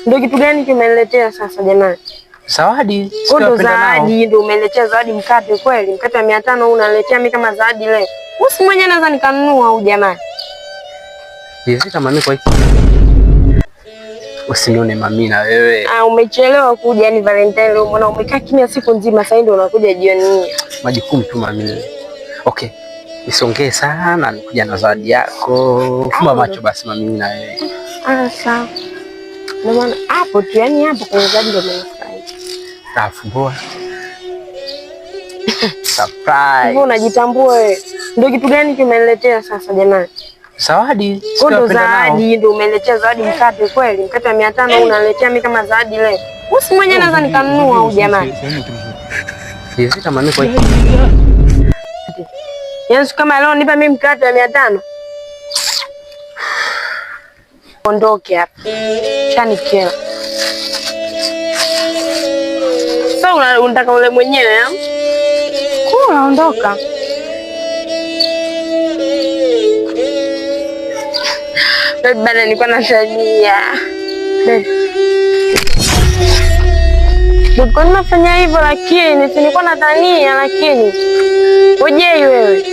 Ndio kitu gani kimeniletea sasa jamani? Zawadi. Ndio zawadi, ndio umeniletea zawadi mkate kweli? Mkate wa 500 unaniletea mimi kama zawadi leo? Usi mwenyewe naweza nikanunua au jamani? Nilifika mami kwa hiki. Usinione mami na wewe. Umechelewa kuja ni Valentine leo. Mbona umekaa kimya siku nzima sasa ndio unakuja jioni? Majukumu tu mami. Okay. Nisongee sana nikuja na zawadi yako. Fumba macho basi mami na wewe. Sawa. Na maana hapo tu yani hapo kwenye zawadi ndio umenifurahi. Fumbua. Surprise. Mbona unajitambua wewe? Ndio kitu gani kimeniletea sasa jamani? Zawadi. Ndio zawadi, ndio umeniletea zawadi mkate kweli? Mkate wa 500 unaniletea mimi kama zawadi leo? Usi mwenyewe naweza nikanunua au jamani? Nilifika mami kwa hiki. Yesu kama leo nipa mimi mkate wa 500. Ondoke hapa. Chanikela. Sasa unataka ule mwenyewe au? Kula ondoka. Bana nilikuwa natania. Nilikuwa nafanya hivyo lakini nilikuwa natania lakini. Uje wewe.